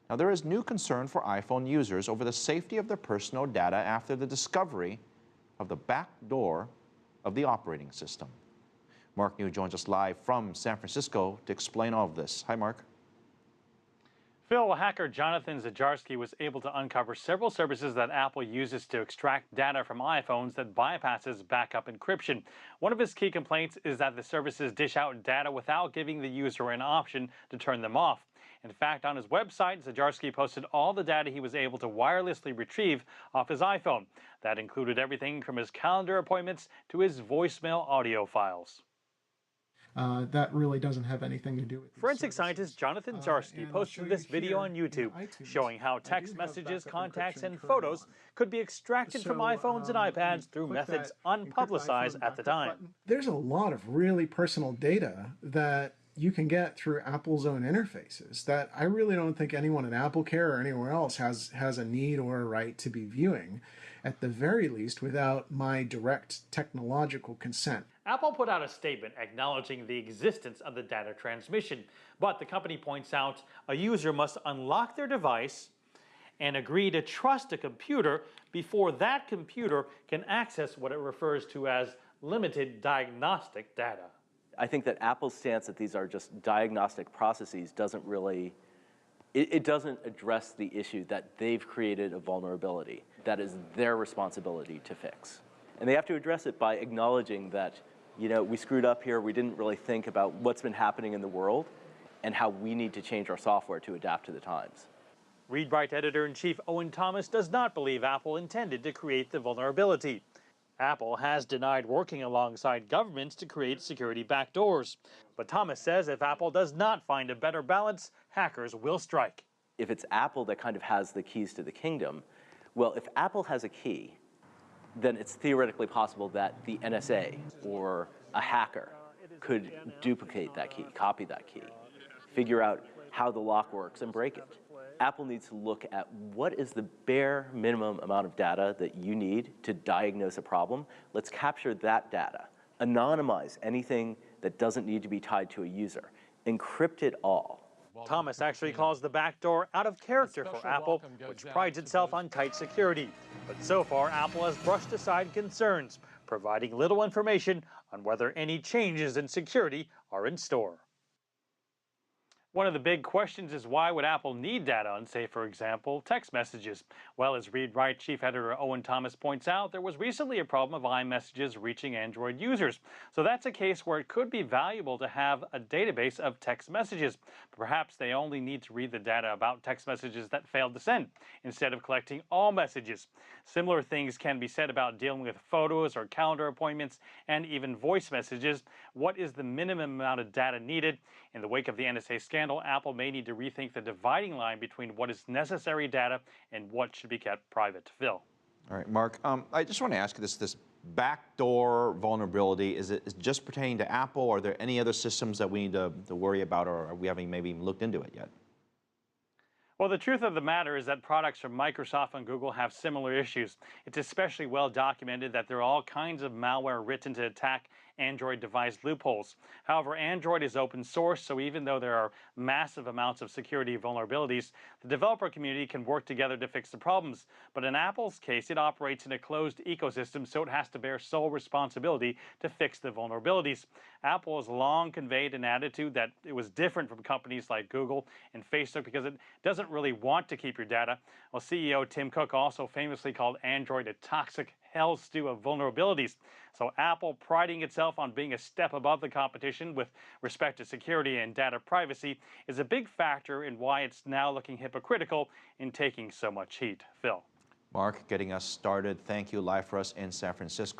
Now, there is new concern for iPhone users over the safety of their personal data after the discovery of the back door of the operating system. Mark New joins us live from San Francisco to explain all of this. Hi, Mark. Phil, hacker Jonathan Zajarski was able to uncover several services that Apple uses to extract data from iPhones that bypasses backup encryption. One of his key complaints is that the services dish out data without giving the user an option to turn them off. In fact, on his website, Zajarski posted all the data he was able to wirelessly retrieve off his iPhone. That included everything from his calendar appointments to his voicemail audio files. That really doesn't have anything to do with Forensic scientist Jonathan Zajarski posted this video on YouTube showing how text messages, contacts, and photos could be extracted from iPhones and iPads through methods unpublicized at the time. There's a lot of really personal data that you can get through Apple's own interfaces that I really don't think anyone at AppleCare or anywhere else has a need or a right to be viewing, at the very least without my direct technological consent. Apple put out a statement acknowledging the existence of the data transmission, but the company points out a user must unlock their device and agree to trust a computer before that computer can access what it refers to as limited diagnostic data. I think that Apple's stance that these are just diagnostic processes doesn't really, it doesn't address the issue that they've created a vulnerability that is their responsibility to fix. And they have to address it by acknowledging that, you know, we screwed up here, we didn't really think about what's been happening in the world and how we need to change our software to adapt to the times. ReadWrite editor-in-chief Owen Thomas does not believe Apple intended to create the vulnerability. Apple has denied working alongside governments to create security backdoors. But Thomas says if Apple does not find a better balance, hackers will strike. If it's Apple that kind of has the keys to the kingdom, well, if Apple has a key, then it's theoretically possible that the NSA or a hacker could duplicate that key, copy that key, figure out how the lock works and break it. Apple needs to look at what is the bare minimum amount of data that you need to diagnose a problem. Let's capture that data, anonymize anything that doesn't need to be tied to a user, encrypt it all. Thomas actually calls the backdoor out of character for Apple, which prides itself on tight security. But so far, Apple has brushed aside concerns, providing little information on whether any changes in security are in store. One of the big questions is why would Apple need data on, say, for example, text messages? Well, as ReadWrite chief editor Owen Thomas points out, there was recently a problem of iMessages reaching Android users. So that's a case where it could be valuable to have a database of text messages. Perhaps they only need to read the data about text messages that failed to send, instead of collecting all messages. Similar things can be said about dealing with photos or calendar appointments and even voice messages. What is the minimum amount of data needed? In the wake of the NSA scandal, Apple may need to rethink the dividing line between what is necessary data and what should be kept private. Phil. All right, Mark, I just want to ask you this backdoor vulnerability, is it just pertaining to Apple? Are there any other systems that we need to worry about, or we haven't maybe even looked into it yet? Well, the truth of the matter is that products from Microsoft and Google have similar issues. It's especially well documented that there are all kinds of malware written to attack Android device loopholes. However, Android is open source, so even though there are massive amounts of security vulnerabilities, the developer community can work together to fix the problems. But in Apple's case, it operates in a closed ecosystem, so it has to bear sole responsibility to fix the vulnerabilities. Apple has long conveyed an attitude that it was different from companies like Google and Facebook because it doesn't really want to keep your data. Well, CEO Tim Cook also famously called Android a toxic hell stew of vulnerabilities. So Apple, priding itself on being a step above the competition with respect to security and data privacy, is a big factor in why it's now looking hypocritical in taking so much heat. Phil. Mark, getting us started. Thank you live for us in San Francisco.